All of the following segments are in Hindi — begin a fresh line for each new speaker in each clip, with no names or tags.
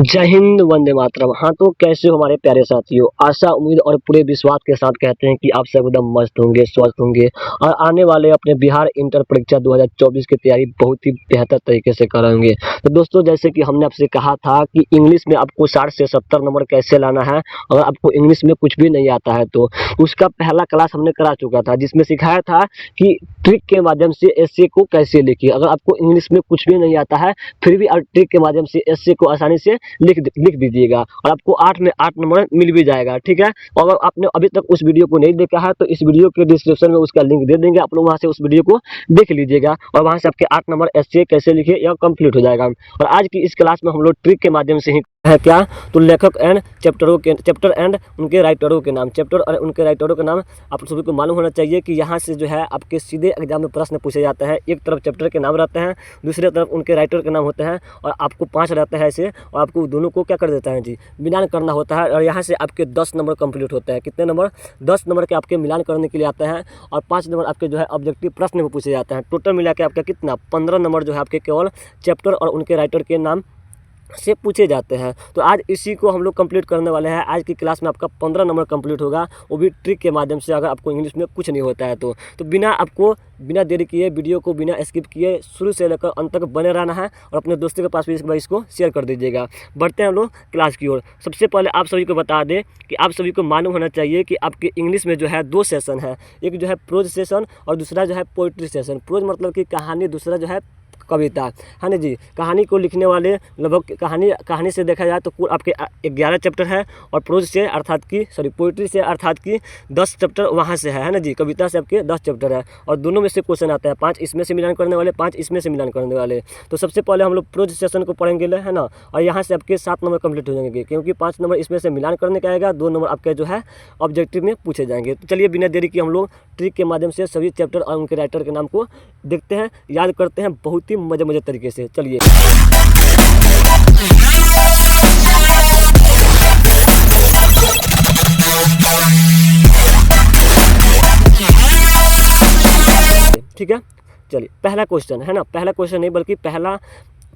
जय हिंद, वंदे मातरम। हाँ, तो कैसे हो हमारे प्यारे साथियों? आशा, उम्मीद और पूरे विश्वास के साथ कहते हैं कि आप सब एकदम मस्त होंगे, स्वस्थ होंगे और आने वाले अपने बिहार इंटर परीक्षा 2024 की तैयारी बहुत ही बेहतर तरीके से करेंगे। तो दोस्तों, जैसे कि हमने आपसे कहा था कि इंग्लिश में आपको 60 से 70 नंबर कैसे लाना है। अगर आपको इंग्लिश में कुछ भी नहीं आता है तो उसका पहला क्लास हमने करा चुका था, जिसमें सिखाया था कि ट्रिक के माध्यम से एस्से को कैसे लिखिए। अगर आपको इंग्लिश में कुछ भी नहीं आता है, फिर भी आप ट्रिक के माध्यम से एस्से को आसानी से लिख दीजिएगा और आपको 8 में 8 नंबर मिल भी जाएगा, ठीक है। और अगर आपने अभी तक उस वीडियो को नहीं देखा है तो इस वीडियो के डिस्क्रिप्शन में उसका लिंक दे देंगे, आप लोग वहां से उस वीडियो को देख लीजिएगा और वहां से आपके 8 नंबर एस्से कैसे लिखे यह कंप्लीट हो जाएगा। और आज की इस क्लास में हम लोग ट्रिक के माध्यम से ही है क्या, तो लेखक एंड चैप्टर एंड उनके राइटरों के नाम, चैप्टर और उनके राइटरों के नाम आप सभी को मालूम होना चाहिए कि यहाँ से जो है आपके सीधे एग्जाम में प्रश्न पूछे जाते हैं। एक तरफ चैप्टर के नाम रहते हैं, दूसरी तरफ उनके राइटर के नाम होते हैं और आपको 5 रहते हैं ऐसे, और आपको दोनों को क्या कर देता है जी, मिलान करना होता है। और यहाँ से आपके 10 नंबर कंप्लीट होते हैं। कितने नंबर? 10 नंबर के आपके मिलान करने के लिए आते हैं और 5 नंबर आपके जो है ऑब्जेक्टिव प्रश्न में पूछे जाते हैं। टोटल मिला के आपका कितना, 15 नंबर जो है आपके केवल चैप्टर और उनके राइटर के नाम से पूछे जाते हैं। तो आज इसी को हम लोग कंप्लीट करने वाले हैं। आज की क्लास में आपका 15 नंबर कंप्लीट होगा, वो भी ट्रिक के माध्यम से, अगर आपको इंग्लिश में कुछ नहीं होता है तो बिना देरी किए, वीडियो को बिना स्किप किए शुरू से लेकर अंत तक बने रहना है और अपने दोस्तों के पास भी इसको शेयर कर दीजिएगा। बढ़ते हैं हम लोग क्लास की ओर। सबसे पहले आप सभी को बता दें कि आप सभी को मालूम होना चाहिए कि आपके इंग्लिश में जो है 2 सेशन है। एक जो है प्रोज सेशन और दूसरा जो है पोइट्री सेशन। प्रोज मतलब कि कहानी, दूसरा जो है कविता, है ना जी। कहानी को लिखने वाले लगभग कहानी से देखा जाए तो कुल आपके 11 चैप्टर है और प्रोज से पोइट्री से अर्थात की 10 चैप्टर वहाँ से है ना जी। कविता से आपके 10 चैप्टर है और दोनों में से क्वेश्चन आता है, 5 इसमें से मिलान करने वाले, 5 इसमें से मिलान करने वाले। तो सबसे पहले हम लोग प्रोज सेशन को पढ़ेंगे, है ना। और यहाँ से आपके 7 नंबर कंप्लीट हो जाएंगे, क्योंकि 5 नंबर इसमें से मिलान करने का आएगा, 2 नंबर आपके जो है ऑब्जेक्टिव में पूछे जाएंगे। तो चलिए बिना देरी के हम लोग ट्रिक के माध्यम से सभी चैप्टर और उनके राइटर के नाम को देखते हैं, याद करते हैं बहुत ही मजे तरीके से। चलिए ठीक है, चलिए पहला क्वेश्चन है ना, पहला क्वेश्चन नहीं बल्कि पहला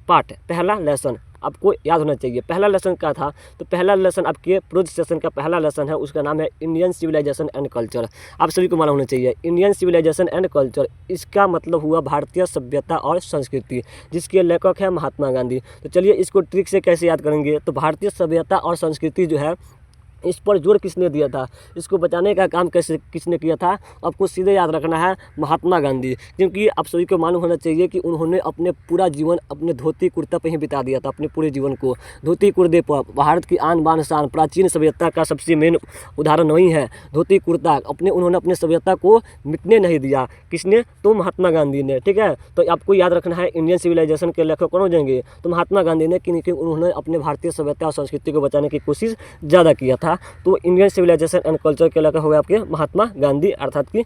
पार्ट, पहला लेसन आपको याद होना चाहिए। पहला लेसन क्या था, तो पहला लेसन आपके प्रोज सेशन का पहला लेसन है, उसका नाम है इंडियन सिविलाइजेशन एंड कल्चर। आप सभी को मालूम होना चाहिए इंडियन सिविलाइजेशन एंड कल्चर, इसका मतलब हुआ भारतीय सभ्यता और संस्कृति, जिसके लेखक है महात्मा गांधी। तो चलिए इसको ट्रिक से कैसे याद करेंगे, तो भारतीय सभ्यता और संस्कृति जो है इस पर जोर किसने दिया था, इसको बचाने का काम किसने किया था, आपको सीधे याद रखना है महात्मा गांधी। क्योंकि आप सभी को मालूम होना चाहिए कि उन्होंने अपने पूरा जीवन अपने धोती कुर्ता पर ही बिता दिया था। अपने पूरे जीवन को धोती कुर्ते पर, भारत की आन बान शान, प्राचीन सभ्यता का सबसे मेन उदाहरण वही है धोती कुर्ता। उन्होंने अपने सभ्यता को मिटने नहीं दिया। किसने? तो महात्मा गांधी ने, ठीक है। तो आपको याद रखना है इंडियन सिविलाइजेशन के लेखक कौन हो जाएंगे, तो महात्मा गांधी ने, क्योंकि उन्होंने अपने भारतीय सभ्यता और संस्कृति को बचाने की कोशिश ज़्यादा किया था। तो इंडियन सिविलाइजेशन एंड कल्चर के लेकर हो गया आपके महात्मा गांधी, अर्थात की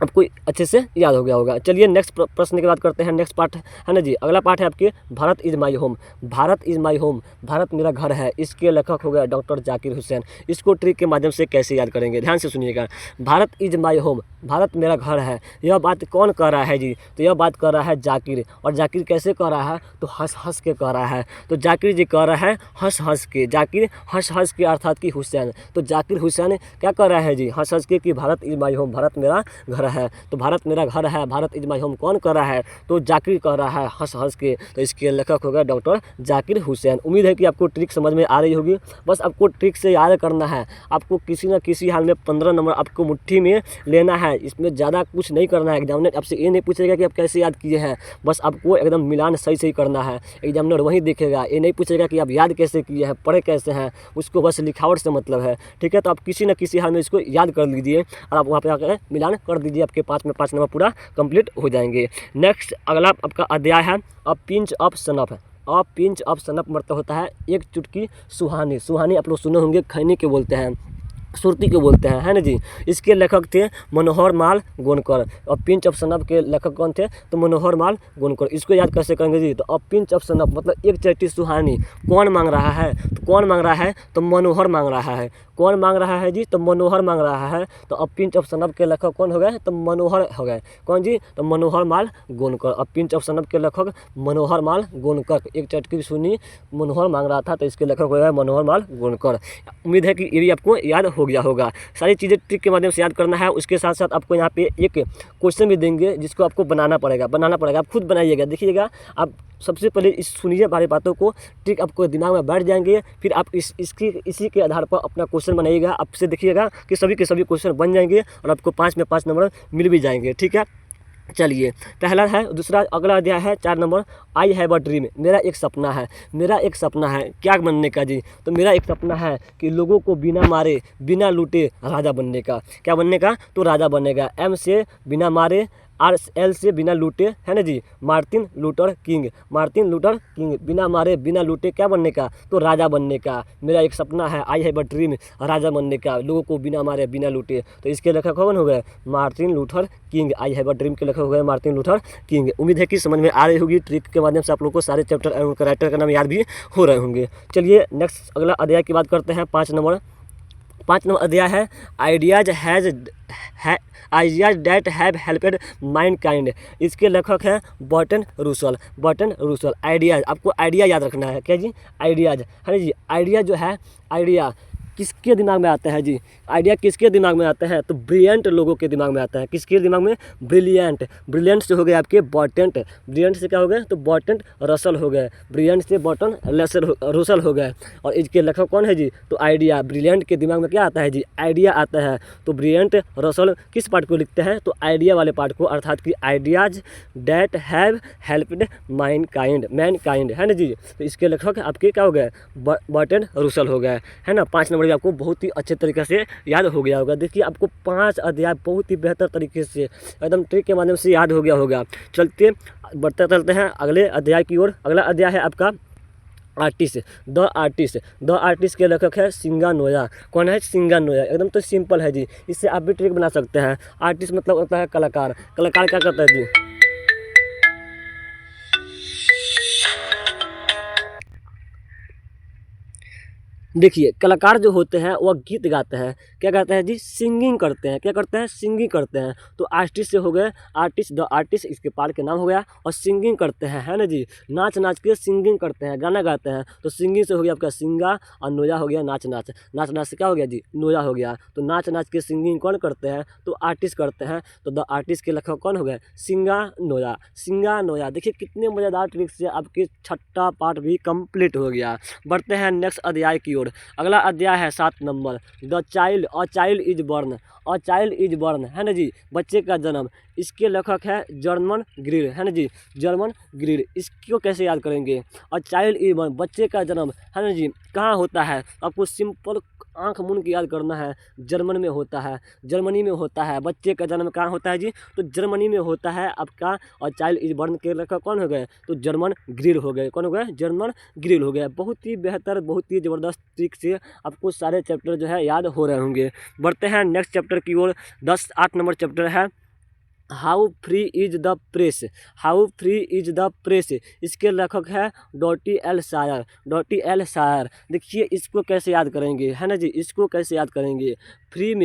आपको अच्छे से याद हो गया होगा। चलिए नेक्स्ट प्रश्न की बात करते हैं। नेक्स्ट पार्ट है ना जी, अगला पार्ट है आपके Bharat is my home. Bharat is my home, Bharat मेरा घर है, इसके लेखक हो गया डॉक्टर जाकिर हुसैन। इसको ट्रिक के माध्यम से कैसे याद करेंगे, ध्यान से सुनिएगा। Bharat is my home, Bharat मेरा घर है, यह बात कौन कह रहा है जी, तो यह बात कर रहा है जाकिर। और जाकिर कैसे कह रहा है, तो हंस हंस के कह रहा है। तो जाकिर जी कह रहा है हंस हंस के, जाकिर हंस हंस के अर्थात की हुसैन। तो जाकिर हुसैन क्या कर रहा है जी, हंस हंस के कि Bharat is my home, Bharat मेरा घर है। तो भारत मेरा घर है, भारत इज़ माई होम कौन कर रहा है, तो जाकिर कह रहा है हंस हंस के। तो इसके लेखक हो गया डॉक्टर जाकिर हुसैन। उम्मीद है कि आपको ट्रिक समझ में आ रही होगी। बस आपको ट्रिक से याद करना है, आपको किसी न किसी हाल में 15 नंबर आपको मुट्ठी में लेना है। इसमें ज़्यादा कुछ नहीं करना है। एग्जामिनर आपसे ये नहीं पूछेगा कि आप कैसे याद किए हैं, बस आपको एकदम मिलान सही सही करना है। एग्जामिनर वही देखेगा, ये नहीं पूछेगा कि आप याद कैसे किए हैं, पढ़े कैसे हैं, उसको बस लिखावट से मतलब है, ठीक है। तो आप किसी न किसी हाल में इसको याद कर लीजिए और आप वहाँ पे आकर मिलान कर दीजिए, आपके 5 में 5 नंबर पूरा कंप्लीट हो जाएंगे। नेक्स्ट अगला आपका अध्याय है a pinch of snuff. A pinch of snuff मतलब होता है एक चुटकी सुहानी। सुहानी आप लोग सुने होंगे, खैनी के बोलते हैं, सुरती को बोलते हैं, है ना जी। इसके लेखक थे मनोहर माल गोनकर। और पिंच ऑफ सनफ के लेखक कौन थे, तो मनोहर माल गोनकर। इसको याद कैसे करेंगे जी, तो अब पिंच ऑफ सनफ मतलब एक चट्टी सुहानी कौन मांग रहा है, तो कौन मांग रहा है, तो मनोहर मांग रहा है। कौन मांग रहा है जी? तो मनोहर मांग रहा है। तो अब पिंच ऑफ सनब के लेखक कौन हो गए? तो मनोहर हो गए। कौन जी? तो मनोहर माल गोनकर। अब पिंच ऑफ सनब के लेखक मनोहर माल गोनकर। एक चटकी सुनी मनोहर मांग रहा था, तो इसके लेखक हो गए मनोहर माल गोनकर। उम्मीद है कि ये भी आपको याद हो गया होगा। सारी चीज़ें ट्रिक के माध्यम से याद करना है। उसके साथ साथ आपको यहाँ पे एक क्वेश्चन भी देंगे जिसको आपको बनाना पड़ेगा। आप खुद बनाइएगा, देखिएगा। आप सबसे पहले इस सुनिए हमारी बातों को, ट्रिक आपको दिमाग में बैठ जाएंगे। फिर आप इसी के आधार पर अपना क्वेश्चन बनाइएगा। आपसे देखिएगा कि सभी के सभी क्वेश्चन बन जाएंगे और आपको 5 में 5 नंबर मिल भी जाएंगे। ठीक है, चलिए पहला है। दूसरा अगला अध्याय है 4 number, I have a dream. मेरा एक सपना है। मेरा एक सपना है क्या बनने का जी? तो मेरा एक सपना है कि लोगों को बिना मारे बिना लूटे राजा बनने का। क्या बनने का? तो राजा बनेगा। एम से बिना मारे, आर एल से बिना लूटे, है ना जी, Martin Luther King. Martin Luther King, बिना मारे बिना लूटे क्या बनने का? तो राजा बनने का। मेरा एक सपना है, आई हैव अ ड्रीम, राजा बनने का, लोगों को बिना मारे बिना लूटे। तो इसके लेखक कौन हो गए? Martin Luther king. I have a dream के लेखक हो गए मार्टिन लूथर किंग। उम्मीद है कि समझ में आ रही होगी। ट्रिक के माध्यम से आप लोग को सारे चैप्टर एवं उनका राइटर का नाम याद भी हो रहे होंगे। चलिए नेक्स्ट अगला अध्याय की बात करते हैं। 5 नंबर अध्याय है ideas that have helped mankind. इसके लेखक हैं बर्टन रूसल। आइडियाज, आपको आइडिया याद रखना है। क्या जी? आइडियाज, है ना जी। आइडिया जो है, आइडिया किसके दिमाग में आता है जी? आइडिया किसके दिमाग में आता है? तो ब्रिलियंट लोगों के दिमाग में आता है। किसके दिमाग में? ब्रिलियंट से हो गए आपके बर्टेंट। ब्रिलियंट से क्या हो गए? तो बर्टेंट रसल हो गए। ब्रिलियंट से बर्टन रूसल हो गए। और इसके लेखक कौन है जी? तो आइडिया। ब्रिलियंट के दिमाग में क्या आता है जी? आइडिया आता है। तो ब्रिलियंट रसल किस पार्ट को लिखते हैं? तो आइडिया वाले पार्ट को, अर्थात कि ideas that have helped Mankind, है ना जी। तो इसके लेखक आपके क्या हो गए? बर्टन रूसल हो गए, है ना। 5 नंबर आपको बहुत ही अच्छे तरीके से याद हो गया होगा। देखिए आपको 5 अध्याय बहुत ही बेहतर तरीके से एकदम ट्रिक के माध्यम से याद हो गया होगा। चलते हैं अगले अध्याय की ओर। अगला अध्याय है आपका द आर्टिस्ट के लेखक है सिंगानोया। कौन है? सिंगानोया। एकदम तो सिंपल है जी, इससे आप भी ट्रिक बना सकते हैं। आर्टिस्ट मतलब होता है कलाकार। कलाकार क्या करता है जी? देखिए कलाकार जो होते हैं वह गीत गाते हैं। क्या गाते हैं जी? सिंगिंग करते हैं। क्या करते हैं? सिंगिंग करते हैं। तो आर्टिस्ट से हो गए आर्टिस्ट, द आर्टिस्ट इसके पार्ट के नाम हो गया। और सिंगिंग करते हैं, है ना जी। नाच के सिंगिंग करते हैं, गाना गाते हैं। तो सिंगिंग से हो गया आपका सिंगा, और नोया हो गया नाच से क्या हो गया जी? नोया हो गया। तो नाच के सिंगिंग कौन करते हैं? तो आर्टिस्ट करते हैं। तो द आर्टिस्ट के लेखक कौन हो गए? सिंगानोया। देखिए कितने मज़ेदार ट्रिक से आपके 6ठा पार्ट भी कंप्लीट हो गया। बढ़ते हैं नेक्स्ट अध्याय की ओर। अगला अध्याय है 7 number, the child is born, है ना जी, बच्चे का जन्म। इसके लेखक है जर्मन ग्रिल, है ना जी, जर्मन ग्रिल। इसको कैसे याद करेंगे? और चाइल्ड इज बॉर्न, बच्चे का जन्म, है ना जी, कहाँ होता है? आपको सिंपल आंख मूंद के याद करना है। जर्मन में होता है, जर्मनी में होता है। बच्चे का जन्म कहाँ होता है जी? तो जर्मनी में होता है आपका। और चाइल्ड इज बॉर्न के लेखक कौन हो गए? तो जर्मन ग्रिल हो गए। कौन हो गए? जर्मन ग्रिल हो गए। बहुत ही बेहतर, बहुत ही ज़बरदस्त ट्रिक से आपको सारे चैप्टर जो है याद हो रहे होंगे। बढ़ते हैं नेक्स्ट चैप्टर की ओर। 8 नंबर चैप्टर है how free is the press. इसके लेखक है डॉटी एल शायर। देखिए इसको कैसे याद करेंगे, है ना जी। इसको कैसे याद करेंगे? फ्री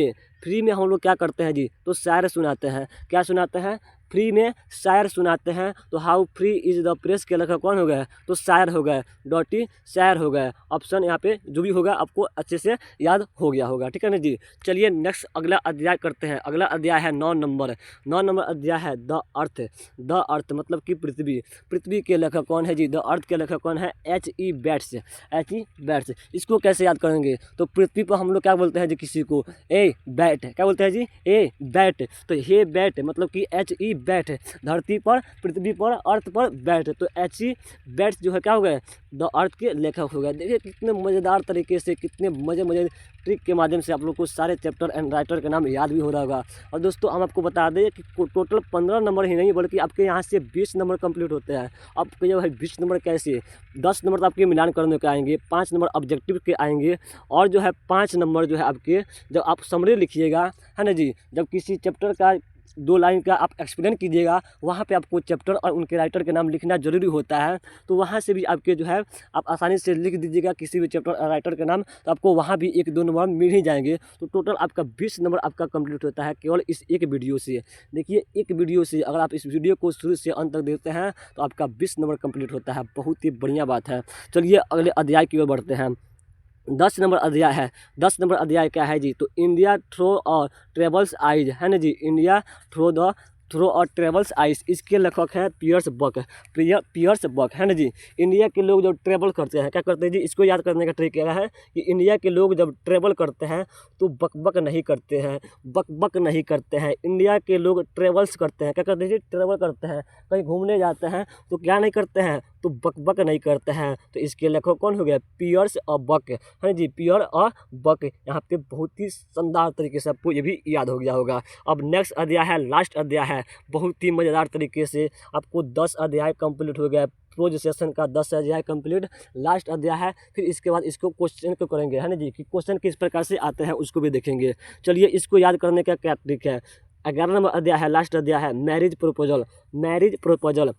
में हम लोग क्या करते हैं जी? तो शायर सुनाते हैं। क्या सुनाते हैं? फ्री में शायर सुनाते हैं। तो how free is the press के लेखक कौन हो गए? तो शायर हो गए, डॉटी शायर हो गए। ऑप्शन यहाँ पे जो भी होगा आपको अच्छे से याद हो गया होगा। ठीक है ना जी। चलिए नेक्स्ट अगला अध्याय करते हैं। अगला अध्याय है 9 नंबर अध्याय है द अर्थ मतलब कि पृथ्वी के लेखक कौन है जी? द अर्थ के लेखक कौन है? H.E. बैट्स। इसको कैसे याद करेंगे? तो पृथ्वी पर हम लोग क्या बोलते हैं जी? किसी को ए बैट, क्या बोलते हैं जी? A bat. तो हे बैट मतलब कि H.E. बैट, धरती पर, पृथ्वी पर, अर्थ पर बैट। तो H.E. बैट्स जो है क्या हो गए? द अर्थ के लेखक हो गए। देखिए कितने मज़ेदार तरीके से, कितने मज़े ट्रिक के माध्यम से आप लोग को सारे चैप्टर एंड राइटर का नाम याद भी हो रहा होगा। और दोस्तों हम आपको बता दें कि टोटल 15 नंबर ही नहीं बल्कि आपके यहाँ से 20 नंबर कंप्लीट होते हैं। अब जो है 20 नंबर कैसे? 10 नंबर तो आपके मिलान करने के आएंगे, 5 नंबर ऑब्जेक्टिव के आएंगे, और जो है 5 नंबर जो है आपके जब आप समरी लिखिएगा, है ना जी, जब किसी चैप्टर का 2 लाइन का आप एक्सप्लेन कीजिएगा, वहाँ पे आपको चैप्टर और उनके राइटर के नाम लिखना ज़रूरी होता है। तो वहाँ से भी आपके जो है आप आसानी से लिख दीजिएगा किसी भी चैप्टर और राइटर के नाम, तो आपको वहाँ भी 1-2 नंबर मिल ही जाएंगे। तो टोटल आपका 20 नंबर आपका कंप्लीट होता है केवल इस एक वीडियो से। देखिए, एक वीडियो से अगर आप इस वीडियो को शुरू से अंत तक देखते हैं तो आपका 20 नंबर कंप्लीट होता है। बहुत ही बढ़िया बात है। चलिए अगले अध्याय की ओर बढ़ते हैं। 10 नंबर अध्याय है। 10 नंबर अध्याय क्या है जी? तो इंडिया थ्रो और ट्रेवल्स आइज है ना जी। इंडिया थ्रो और ट्रेवल्स आइज, इसके लेखक है पियर्स बक है ना जी। इंडिया के लोग जब ट्रेवल करते हैं क्या करते हैं जी? इसको याद करने का ट्रिक क्या है कि इंडिया के लोग जब ट्रेवल करते हैं तो बक नहीं करते हैं। इंडिया के लोग ट्रेवल्स करते हैं, क्या करते हैं जी? ट्रेवल करते हैं, कहीं घूमने जाते हैं तो क्या नहीं करते हैं? तो बक नहीं करते हैं। तो इसके लेखक कौन हो गया? पियर्स और बक है ना जी। पियर और बक, यहाँ पे बहुत ही शानदार तरीके से आपको ये भी याद हो गया होगा। अब नेक्स्ट अध्याय है, लास्ट अध्याय है। बहुत ही मज़ेदार तरीके से आपको 10 अध्याय कंप्लीट हो गया। प्रोज सेशन का 10 अध्याय कंप्लीट, लास्ट अध्याय है। फिर इसके बाद इसको क्वेश्चन को करेंगे है ना जी, कि क्वेश्चन किस प्रकार से आते हैं उसको भी देखेंगे। चलिए इसको याद करने का क्या ट्रिक है। 11 नंबर अध्याय है, लास्ट अध्याय है, मैरिज प्रपोजल।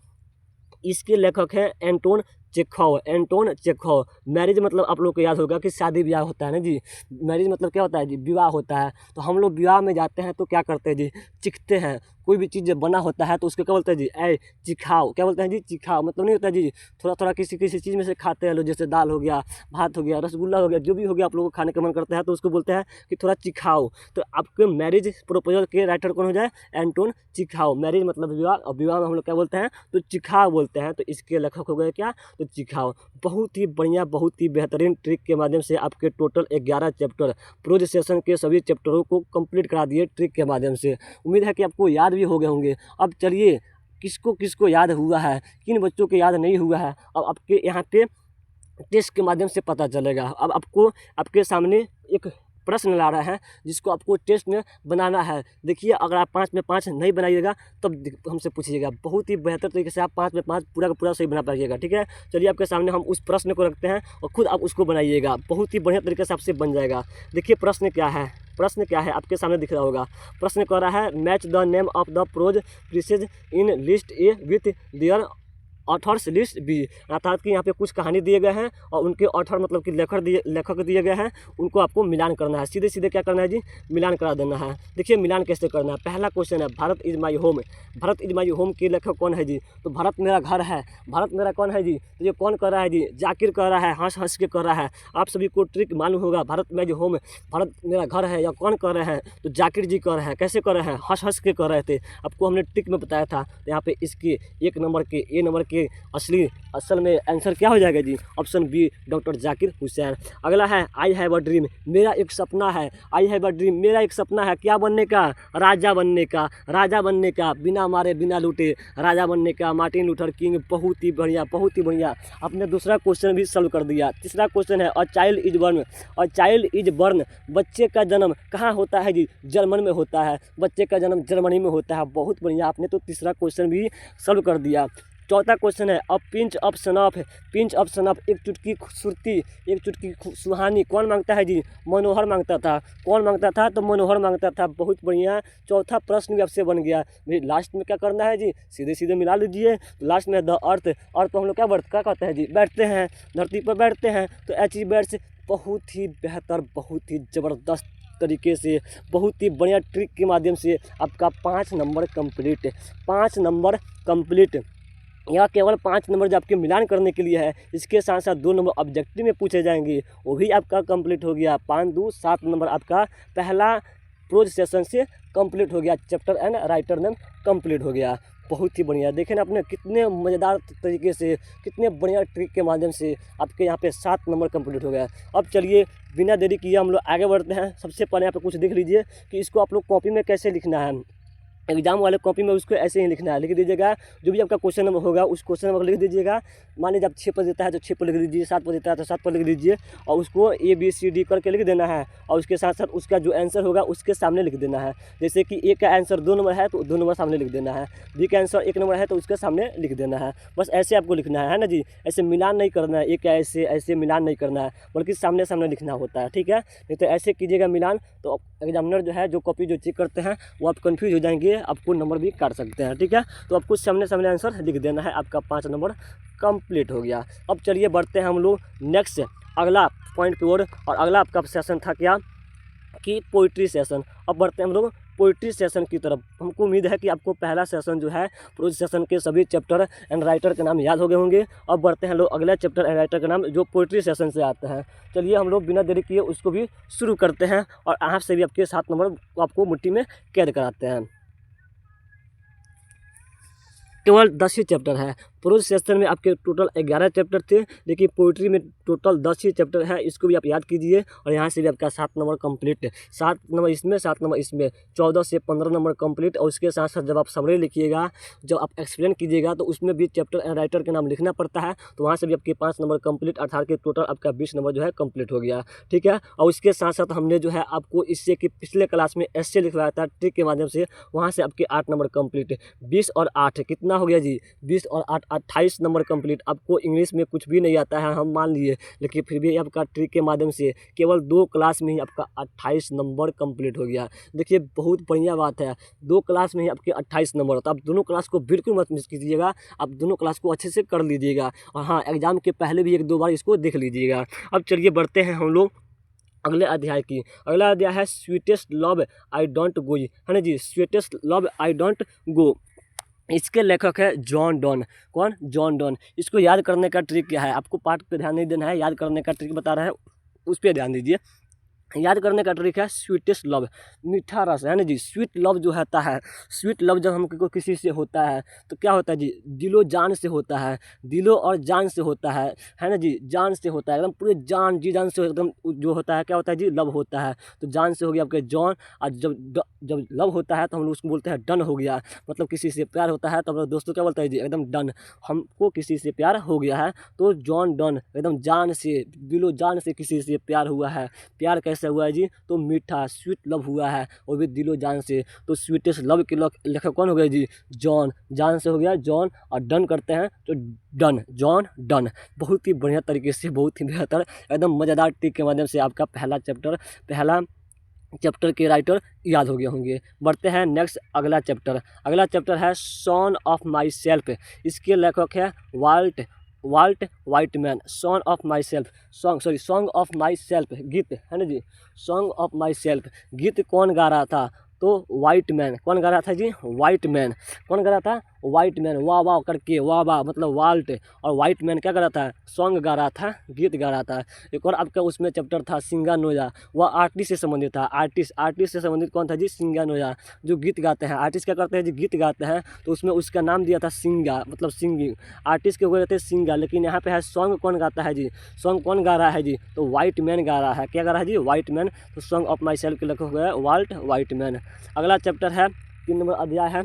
इसके लेखक हैं एंटोन चेखव। मैरिज मतलब आप लोग को याद होगा कि शादी ब्याह होता है ना जी। मैरिज मतलब क्या होता है जी? विवाह होता है। तो हम लोग विवाह में जाते हैं तो क्या करते हैं जी? चिखते हैं। कोई भी चीज़ जब बना होता है तो उसको क्या बोलते हैं जी? ऐ चिखाओ। क्या बोलते हैं जी? चिखाओ। मतलब नहीं होता है जी थोड़ा किसी चीज़ में से खाते हैं लोग, जैसे दाल हो गया, भात हो गया, रसगुल्ला हो गया, जो भी हो गया आप लोगों को खाने का मन करता है तो उसको बोलते हैं कि थोड़ा चिखाओ। तो आपके मैरिज प्रपोजल के राइटर कौन हो जाए? एंटोन चिखाओ। मैरिज मतलब विवाह, और विवाह में हम लोग क्या बोलते हैं? तो चिखाओ बोलते हैं। तो इसके लेखक हो गए क्या? तो चिखाओ। बहुत ही बढ़िया, बहुत ही बेहतरीन ट्रिक के माध्यम से आपके टोटल 11 चैप्टर प्रोज सेशन के सभी चैप्टरों को कंप्लीट करा दिए ट्रिक के माध्यम से। उम्मीद है कि आपको याद भी हो गए होंगे। अब चलिए किसको किसको याद हुआ है, किन बच्चों को याद नहीं हुआ है, अब आपके यहाँ पे टेस्ट के माध्यम से पता चलेगा। अब आपको आपके सामने एक प्रश्न ला रहा है जिसको आपको टेस्ट में बनाना है। देखिए, अगर आप 5 में 5 नहीं बनाइएगा तब हमसे पूछिएगा। बहुत ही बेहतर तरीके से आप 5 में 5 पूरा का पूरा सही बना पाइएगा, ठीक है। चलिए आपके सामने हम उस प्रश्न को रखते हैं और खुद आप उसको बनाइएगा। बहुत ही बढ़िया तरीके से आपसे बन जाएगा। देखिए प्रश्न क्या है आपके सामने दिख रहा होगा। प्रश्न कह रहा है match the name of the prose pieces in list A with their authors list B. अर्थात कि यहाँ पे कुछ कहानी दिए गए हैं और उनके ऑथर मतलब कि लेखक दिए गए हैं, उनको आपको मिलान करना है। सीधे क्या करना है जी? मिलान करा देना है। देखिए मिलान कैसे करना है। पहला क्वेश्चन है Bharat is my home. Bharat is my home के लेखक कौन है जी? तो भारत मेरा घर है। भारत मेरा कौन है जी? तो ये कौन कर रहा है जी? जाकिर कर रहा है, हंस के कर रहा है। आप सभी को ट्रिक मालूम होगा। भारत में जो होम, भारत मेरा घर है, या कौन कर रहे हैं? तो जाकिर जी कर रहे हैं। कैसे कर रहे हैं? हंस के कर रहे थे। आपको हमने ट्रिक में बताया था। तो यहाँ पे इसके 1 नंबर के ए नंबर के असल में आंसर क्या हो जाएगा जी? Option B, doctor Zakir Hussain. अगला है आई हैव अ ड्रीम। मेरा एक सपना है। आई हैव अ ड्रीम, मेरा एक सपना है। क्या बनने का? राजा बनने का, बिना मारे बिना लूटे राजा बनने का। Martin Luther king. बहुत ही बढ़िया। आपने दूसरा क्वेश्चन भी सॉल्व कर दिया। तीसरा क्वेश्चन है अ चाइल्ड इज बर्न। बच्चे का जन्म कहाँ होता है जी? जर्मन में होता है। बच्चे का जन्म जर्मनी में होता है। बहुत बढ़िया, आपने तो तीसरा क्वेश्चन भी सॉल्व कर दिया। चौथा क्वेश्चन है अ पिंच ऑफ सनफ। एक चुटकी सुरती, एक चुटकी सुहानी कौन मांगता है जी? मनोहर मांगता था। कौन मांगता था? तो मनोहर मांगता था। बहुत बढ़िया, चौथा प्रश्न भी आपसे बन गया। भाई लास्ट में क्या करना है जी? सीधे मिला लीजिए। लास्ट में द अर्थ तो हम लोग क्या कहते हैं जी? बैठते हैं, धरती पर बैठते हैं। तो एच बैट्स। बहुत ही बेहतर, बहुत ही ज़बरदस्त तरीके से, बहुत ही बढ़िया ट्रिक के माध्यम से आपका 5 नंबर कंप्लीट। यह केवल 5 नंबर जो आपके मिलान करने के लिए है। इसके साथ साथ 2 नंबर ऑब्जेक्टिव में पूछे जाएंगे, वो भी आपका कंप्लीट हो गया। 5 2 7 नंबर आपका पहला प्रोज सेशन से कंप्लीट हो गया। Chapter and writer name complete हो गया। बहुत ही बढ़िया। देखें ना आपने कितने मज़ेदार तरीके से, कितने बढ़िया ट्रिक के माध्यम से आपके यहाँ पे 7 नंबर कंप्लीट हो गया। अब चलिए बिना देरी किए हम लोग आगे बढ़ते हैं। सबसे पहले यहाँ पे कुछ देख लीजिए कि इसको आप लोग कॉपी में कैसे लिखना है। एग्जाम वाले कॉपी में उसको ऐसे ही लिखना है। लिख दीजिएगा जो भी आपका क्वेश्चन नंबर होगा उस क्वेश्चन नंबर लिख दीजिएगा। मान लीजिए आप 6 पर देता है तो 6 पर लिख दीजिए, 7 पर देता है तो 7 पर लिख दीजिए, और उसको ABCD करके लिख देना है। और उसके साथ साथ उसका जो आंसर होगा उसके सामने लिख देना है। जैसे कि ए का आंसर 2 नंबर है तो 2 नंबर सामने लिख देना है। बी का आंसर 1 नंबर है तो उसके सामने लिख देना है। बस ऐसे आपको लिखना है ना जी। ऐसे मिलान नहीं करना है, एक ऐसे मिलान नहीं करना है, बल्कि सामने लिखना होता है, ठीक है। नहीं तो ऐसे कीजिएगा मिलान तो एग्जामिनर जो है, जो कॉपी जो चेक करते हैं वो आप कन्फ्यूज हो जाएंगे ये आपको नंबर भी काट सकते हैं, ठीक है। तो आपको सामने सामने आंसर लिख देना है, आपका 5 नंबर कंप्लीट हो गया। अब चलिए बढ़ते हैं हम लोग नेक्स्ट अगला पॉइंट की ओर, और अगला आपका सेशन था क्या कि पोइट्री सेशन। अब बढ़ते हैं हम लोग पोइट्री सेशन की तरफ। हमको उम्मीद है कि आपको पहला सेशन जो है प्रोज सेशन के सभी चैप्टर एंड राइटर के नाम याद हो गए होंगे। अब बढ़ते हैं लोग अगला चैप्टर एंड राइटर का नाम जो पोइट्री सेशन से आता है। चलिए हम लोग बिना देरी किए उसको भी शुरू करते हैं, और यहाँ से भी आपके 7 नंबर आपको मुट्ठी में कैद कराते हैं। केवल 10 ही चैप्टर है। प्रोज सेशन में आपके टोटल 11 चैप्टर थे, लेकिन पोइट्री में टोटल 10 ही चैप्टर है। इसको भी आप याद कीजिए, और यहाँ से भी आपका 7 नंबर कंप्लीट, 7 नंबर इसमें, 7 नंबर इसमें, 14 से 15 नंबर कंप्लीट। और उसके साथ साथ जब आप समरी लिखिएगा, जब आप एक्सप्लेन कीजिएगा, तो उसमें भी चैप्टर एंड राइटर के नाम लिखना पड़ता है। तो वहाँ से भी आपके 5 नंबर कंप्लीट, अर्थात के टोटल आपका 20 नंबर जो है कंप्लीट हो गया, ठीक है। और उसके साथ साथ हमने जो है आपको इससे कि पिछले क्लास में एस्से लिखवाया था ट्रिक के माध्यम से, वहाँ से आपके 8 नंबर कंप्लीट, 20 और 8 कितना हो गया जी, 20 और 8 28 नंबर कंप्लीट। आपको इंग्लिश में कुछ भी नहीं आता है, हम मान लिए, लेकिन फिर भी आपका ट्रिक के माध्यम से केवल 2 क्लास में ही आपका 28 नंबर कंप्लीट हो गया। देखिए बहुत बढ़िया बात है, 2 क्लास में ही आपके 28 नंबर। तो आप दोनों क्लास को बिल्कुल मत मिस कीजिएगा, आप दोनों क्लास को अच्छे से कर लीजिएगा, और हाँ एग्जाम के पहले भी 1-2 बार इसको देख लीजिएगा। अब चलिए बढ़ते हैं हम लोग अगले अध्याय की। अगला अध्याय है sweetest love I don't go, है ना जी, sweetest love I don't go. इसके लेखक है जॉन डॉन। कौन? John Donne. इसको याद करने का ट्रिक क्या है, आपको पाठ पे ध्यान नहीं देना है, याद करने का ट्रिक बता रहा है, उस पर ध्यान दीजिए। याद करने का ट्रिक है स्वीटेस्ट लव, मीठा रस, है ना जी। स्वीट लव जो होता है, स्वीट लव जब हमको किसी से होता है तो क्या होता है जी, दिलो जान से होता है, दिलो और जान से होता है ना जी, जान से होता है, एकदम पूरे जान जी जान से एकदम जो होता है, क्या होता है जी, लव होता है। तो जान से हो गया आपके जॉन, और जब लव होता है तो हम लोग उसको बोलते हैं डन हो गया। मतलब किसी से प्यार होता है तो हम लोग दोस्तों क्या बोलते हैं जी, एकदम डन, हमको किसी से प्यार हो गया है। तो जॉन डन एकदम जान से, दिलो जान से किसी से प्यार हुआ है। प्यार कैसे हुआ है जी, तो मीठा स्वीट लव हुआ है, वो भी दिलो जान से। तो स्वीटेस्ट लव के लेखक कौन हो गया जी, जॉन, जान से हो गया जॉन, और डन करते हैं तो डन, जॉन डन। बहुत ही बढ़िया तरीके से, बहुत ही बेहतर, एकदम मज़ेदार ट्रिक के माध्यम से आपका पहला चैप्टर के राइटर याद हो गए होंगे। बढ़ते हैं नेक्स्ट अगला चैप्टर है सॉन ऑफ माई सेल्फ। इसके लेखक है Walt Whitman. Song of my self गीत, है ना जी, सॉन्ग ऑफ माई सेल्फ गीत कौन गा रहा था, तो वाइटमैन। कौन गा रहा था जी, वाइटमैन। कौन गा रहा था, वाइटमैन, वाह वाह करके, वाह वाह मतलब वाल्ट, और वाइटमैन क्या गा रहा था, सॉन्ग गा रहा था, गीत गा रहा था। एक और आपका उसमें चैप्टर था सिंगानोजा, वह आर्टिस्ट से संबंधित था। आर्टिस्ट से संबंधित कौन था जी, सिंगानोजा, जो गीत गाते हैं। आर्टिस्ट क्या करते हैं जी, गीत गाते हैं, तो उसमें उसका नाम दिया था सिंगा, मतलब सिंगिंग। आर्टिस्ट के हो जाते हैं सिंगा, लेकिन यहाँ पे है सॉन्ग कौन गाता है जी, सॉन्ग कौन गा रहा है जी, तो वाइटमैन गा रहा है। क्या गा रहा है जी, वाइटमैन। तो सॉन्ग ऑफ माई सेल्फ के लेखक हुआ है वाल्ट वाइटमैन। अगला चैप्टर है 3 नंबर अध्याय है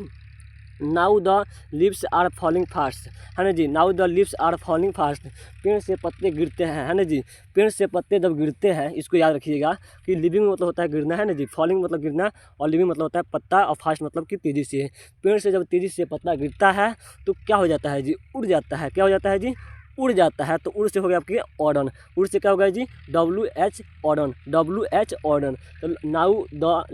now the leaves are falling fast, है ना जी। Now the leaves are falling fast, पेड़ से पत्ते गिरते हैं, है ना जी। पेड़ से पत्ते जब गिरते हैं, इसको याद रखिएगा कि लिविंग मतलब होता है गिरना, है ना जी, फॉलिंग मतलब गिरना, और लिविंग मतलब होता है पत्ता, और फास्ट मतलब कि तेज़ी से। पेड़ से जब तेज़ी से पत्ता गिरता है तो क्या हो जाता है जी, उड़ जाता है। क्या हो जाता है जी, उड़ जाता है। तो उड़ से हो गया आपके ऑर्डन, उड़ से क्या हो गया जी, WH ऑर्डन, WH ऑर्डन। तो now the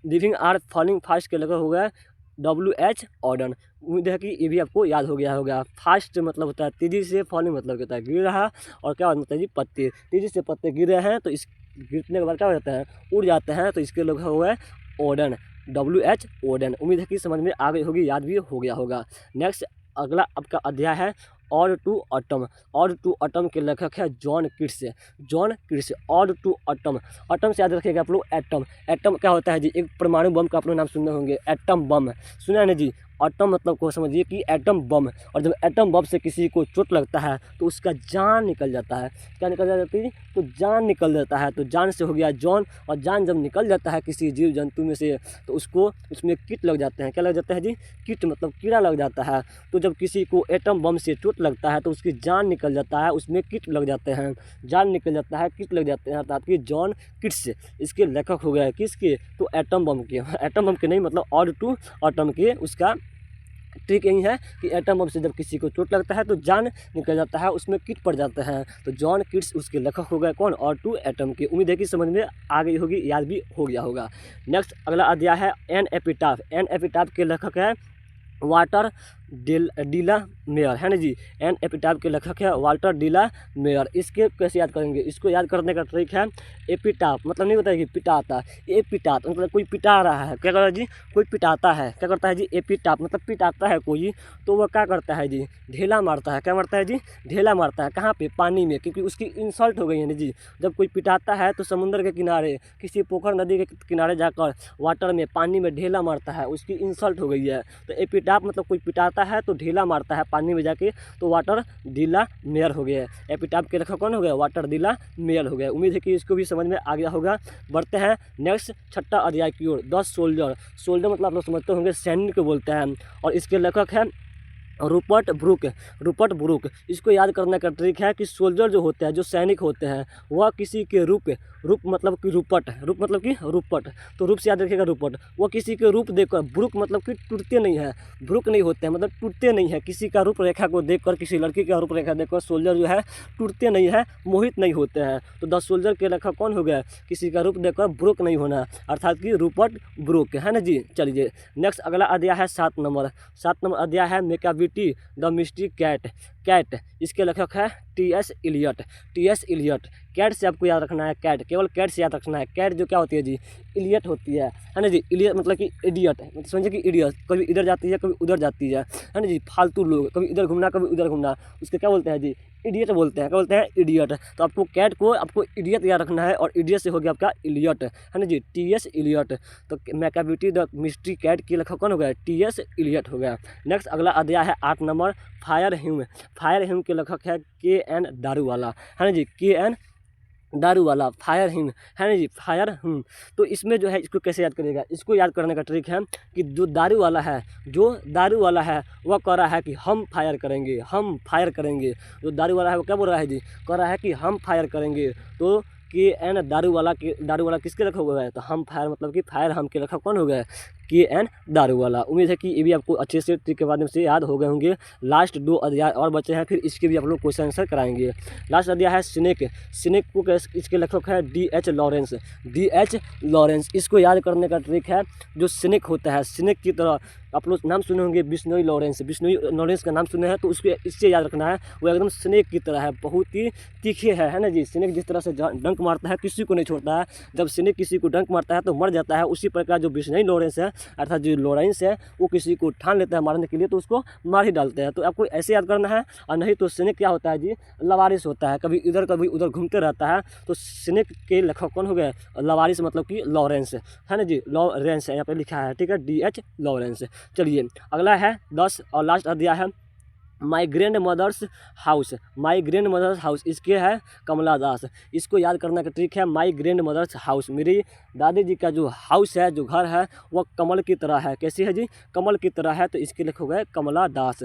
living are falling fast के लेकर हो गया WH ऑर्डन। उम्मीद है कि ये भी आपको याद हो गया होगा। फास्ट मतलब होता है तेज़ी से, फॉलिंग मतलब होता है गिर रहा, और क्या होता है जी, पत्ते, तेज़ी से पत्ते गिर रहे हैं तो इस गिरने के बाद क्या हो जाता है, उड़ जाते हैं। तो इसके लोग हुआ है ऑर्डन, WH ऑर्डन। उम्मीद है कि समझ में आ गई होगी, याद भी हो गया होगा। नेक्स्ट अगला आपका अध्याय है ऑड टू ऑटम के लेखक है John Keats. Ode to autumn से याद रखिएगा आप लोग एटम क्या होता है जी, एक परमाणु बम का आप लोग नाम सुने होंगे, एटम बम सुना है ना जी। एटम मतलब को समझिए कि एटम बम, और जब एटम बम से किसी को चोट लगता है तो उसका जान निकल जाता है। क्या निकल जाती है, तो जान निकल जाता है। तो जान से हो गया जॉन, और जान जब निकल जाता है किसी जीव जंतु में से तो उसको उसमें कीट लग जाते हैं। क्या लग जाता है जी, कीट मतलब कीड़ा लग जाता है। तो जब किसी को एटम बम से चोट लगता है तो उसकी जान निकल जाता है, उसमें कीट लग जाते हैं, जान निकल जाता है, कीट लग जाते हैं, अर्थात कि जॉन किट्स इसके लेखक हो गए। किसके, तो एटम बम के नहीं, मतलब ऑड टू ऑटम के उसका ट्रिक यही है कि एटम बम से जब किसी को चोट लगता है तो जान निकल जाता है, उसमें किट पड़ जाते हैं। तो जॉन किट्स उसके लेखक हो गए कौन, और 2 एटम के। उम्मीद है कि समझ में आ गई होगी, याद भी हो गया होगा। नेक्स्ट अगला अध्याय है एन एपिटाफ। एन एपिटाफ के लेखक है वाल्टर डिला मेयर, है ना जी। एन एपिटाफ के लेखक है वाल्टर डिला मेयर। इसके कैसे याद करेंगे, इसको याद करने का ट्रिक है एपिटाफ मतलब नहीं होता है कि पिटाता, एपिटाफ मतलब कोई पिटा रहा है, क्या कर रहा है जी, कोई पिटाता है, क्या करता है जी, एपिटाफ मतलब पिटाता है कोई, तो वह क्या करता है जी, ढेला मारता है। क्या मारता है जी, ढेला मारता है। कहाँ पे, पानी में, क्योंकि उसकी इंसल्ट हो गई है ना जी। जब कोई पिटाता है तो समुद्र के किनारे, किसी पोखर नदी के किनारे जाकर वाटर में, पानी में ढेला मारता है, उसकी इंसल्ट हो गई है। तो एपिटाफ मतलब कोई पिटाता है तो ढीला मारता है पानी में जाके, तो वाटर डिला मेयर हो गया। एपिटाफ के लेखक कौन हो गया, वाटर डिला मेयर हो गया। उम्मीद है कि इसको भी समझ में आ गया होगा। बढ़ते हैं नेक्स्ट छठा अध्याय की ओर, 10 सोल्जर। सोल्जर मतलब आप लोग समझते होंगे सैनिक को बोलते हैं, और इसके लेखक है रूपर्ट ब्रूक। Rupert Brooke. इसको याद करने का ट्रिक है कि सोल्जर जो होते हैं, जो सैनिक होते हैं, वह किसी के रूप मतलब कि रूपट, रूप मतलब कि रूपट, तो रूप से याद रखिएगा रूपट। वह किसी के रूप देखकर, ब्रूक मतलब कि टूटते नहीं है, ब्रूक नहीं होते हैं मतलब टूटते नहीं है। किसी का रूप रेखा को देखकर, किसी लड़की का रूप रेखा देखकर सोल्जर जो है टूटते नहीं है, मोहित नहीं होते हैं। तो 10 सोल्जर के लेखक कौन हो गया, किसी का रूप देखकर ब्रूक नहीं होना, अर्थात कि रूपर्ट ब्रूक, है ना जी। चलिए नेक्स्ट अगला अध्याय है 7 नंबर। 7 नंबर अध्याय है Macavity the mystery cat. Cat इसके लेखक है T S. Eliot. T S. Eliot. Cat से आपको याद रखना है, कैट केवल कैट से याद रखना है। कैट जो क्या होती है जी, इलियट होती है ना जी। इलियट मतलब कि इडियट, मतलब समझिए कि इडियट कभी इधर जाती है कभी उधर जाती है ना जी। फालतू लोग, कभी इधर घूमना कभी उधर घूमना, उसके क्या बोलते हैं जी, इडियट बोलते हैं। क्या बोलते हैं, इडियट। तो आपको कैट को आपको इडियट याद रखना है, और इडियट से हो गया आपका इलियट, है ना जी, टी.एस. इलियट। तो मैकाविटी द मिस्ट्री कैट के लेखक कौन हो गया, टी.एस. इलियट हो गया। नेक्स्ट अगला अध्याय है 8 number fire Hume. Fire Hume के लेखक है के.एन. दारूवाला, है ना जी, के.एन. दारूवाला। फायर हिम, है ना जी, फायर हिम। तो इसमें जो है इसको कैसे याद करिएगा, इसको याद करने का ट्रिक है कि जो दारू वाला है, जो दारू वाला है वह कह रहा है कि हम फायर करेंगे, हम फायर करेंगे। जो दारू वाला है वो क्या बोल रहा है जी, कह रहा है कि हम फायर करेंगे। तो के.एन. दारूवाला किसके लेखक हुआ है, तो हम फायर मतलब कि फायर हम के लेखक कौन हो गया, के.एन. दारूवाला। उम्मीद है कि ये भी आपको अच्छे से ट्रिक के माध्यम से याद हो गए होंगे। लास्ट 2 अध्याय और बचे हैं, फिर इसके भी आप लोग क्वेश्चन आंसर कराएंगे। लास्ट अध्याय है स्नेक। स्नेक को इसके लेखक है डी.एच. लॉरेंस। डी.एच. लॉरेंस। इसको याद करने का ट्रिक है, जो स्नेक होता है, स्नेक की तरह आप लोग नाम सुने होंगे बिश्नोई लॉरेंस। बिश्नोई लॉरेंस का नाम सुने हैं, तो उसको इससे याद रखना है, वो एकदम स्नेक की तरह है, बहुत ही तीखे है ना जी। स्नेक जिस तरह से डंक मारता है किसी को नहीं छोड़ता है, जब स्नेक किसी को डंक मारता है तो मर जाता है, उसी प्रकार जो बिश्नोई लॉरेंस है अर्थात जो लॉरेंस है वो किसी को ठान लेता है मारने के लिए, तो उसको मार ही डालते हैं। तो आपको ऐसे याद करना है, और नहीं तो स्नेक क्या होता है जी, लवारिस होता है, कभी इधर कभी उधर घूमते रहता है। तो स्नेक के लेखक कौन हो गए, लवारिस मतलब कि लॉरेंस, है ना जी, लॉरेंस है यहाँ पे लिखा है, ठीक है, डी.एच. लॉरेंस। चलिए अगला है 10 और लास्ट अध्याय है my grandmother's house. My grandmother's house इसके है कमला दास। इसको याद करने का ट्रिक है, माई ग्रैंड मदर्स हाउस, मेरी दादी जी का जो हाउस है, जो घर है, वह कमल की तरह है। कैसी है जी, कमल की तरह है। तो इसके लेखक हो गए कमला दास।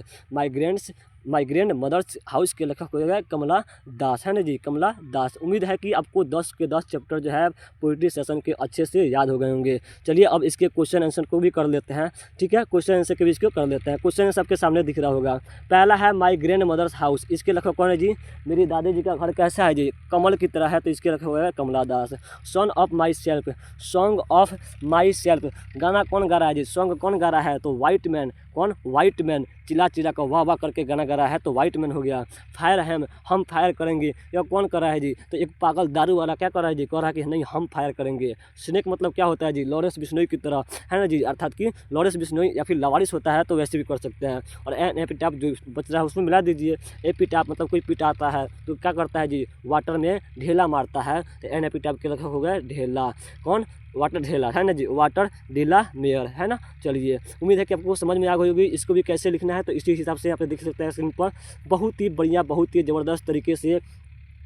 माई ग्रैंड मदर्स हाउस के लेखक हो गए कमला दास, है ना जी, कमला दास। उम्मीद है कि आपको 10 के 10 चैप्टर जो है पोइट्री सेशन के अच्छे से याद हो गए होंगे। चलिए अब इसके क्वेश्चन आंसर को भी कर लेते हैं, ठीक है, क्वेश्चन आंसर के भी इसको कर लेते हैं। क्वेश्चन आंसर आपके सामने दिख रहा होगा। पहला है माई ग्रैंड मदर्स हाउस, इसके लेखक कौन है जी, मेरी दादी जी का घर कैसा है जी, कमल की तरह है। तो इसके लेखक हो गए Kamala Das. Song of my self. Song of my self गाना कौन गा रहा है जी, सॉन्ग कौन गा रहा है, तो वाइट मैन। कौन, वाइट मैन। चिल्ला चिल्ला का वाह वाह करके गाना गा रहा है, तो वाइट मैन हो गया। फायर हम फायर करेंगे, यह कौन कर रहा है जी, तो एक पागल दारू वाला क्या कर रहा है जी, कह रहा है कि नहीं हम फायर करेंगे। स्नेक मतलब क्या होता है जी, लॉरेंस बिश्नोई की तरह, है ना जी, अर्थात कि लॉरेंस बिश्नोई या फिर लवारिस होता है तो वैसे भी कर सकते हैं। और एन एपिटाफ जो बच रहा है उसमें मिला दीजिए। एपिटाफ मतलब कोई पिटाता है तो क्या करता है जी, वाटर में ढेला मारता है। तो एन एपिटाफ के लेखक हो गए ढेला। कौन, वाटर ढेला, है ना जी, वाटर डिला मेयर, है ना। चलिए उम्मीद है कि आपको समझ में आ गई होगी। इसको भी कैसे लिखना है तो इसी हिसाब से यहाँ पे देख सकते हैं स्क्रीन पर, बहुत ही बढ़िया, बहुत ही ज़बरदस्त तरीके से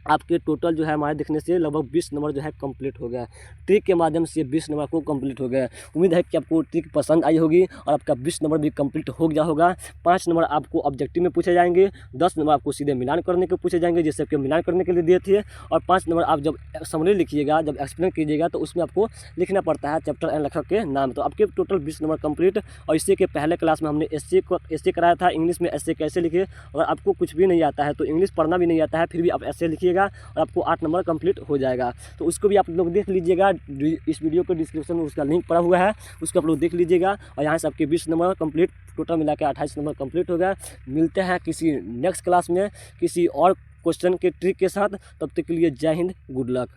आपके टोटल जो है हमारे देखने से लगभग 20 नंबर जो है कंप्लीट हो गया। ट्रिक के माध्यम से 20 नंबर को कंप्लीट हो गया। उम्मीद है कि आपको ट्रिक पसंद आई होगी और आपका 20 नंबर भी कंप्लीट हो गया होगा। 5 नंबर आपको ऑब्जेक्टिव में पूछे जाएंगे, 10 नंबर आपको सीधे मिलान करने के पूछे जाएंगे जैसे कि मिलान करने के लिए दिए थे, और 5 नंबर आप जब समरी लिखिएगा, जब एक्सप्लेन कीजिएगा तो उसमें आपको लिखना पड़ता है चैप्टर एंड लेखक के नाम। तो आपके टोटल 20 नंबर कंप्लीट। और इससे के पहले क्लास में हमने एसए कराया था, इंग्लिश में एसए कैसे लिखे। अगर आपको कुछ भी नहीं आता है तो इंग्लिश पढ़ना भी नहीं आता है फिर भी आप एसए लिखिएगा और आपको 8 नंबर कंप्लीट हो जाएगा। तो उसको भी आप लोग देख लीजिएगा, इस वीडियो के डिस्क्रिप्शन में उसका लिंक पड़ा हुआ है, उसको आप लोग देख लीजिएगा। और यहाँ से आपके 20 नंबर कंप्लीट, टोटल मिला के 28 नंबर कंप्लीट हो गया। मिलते हैं किसी नेक्स्ट क्लास में किसी और क्वेश्चन के ट्रिक के साथ। तब तक के लिए जय हिंद, गुड लक।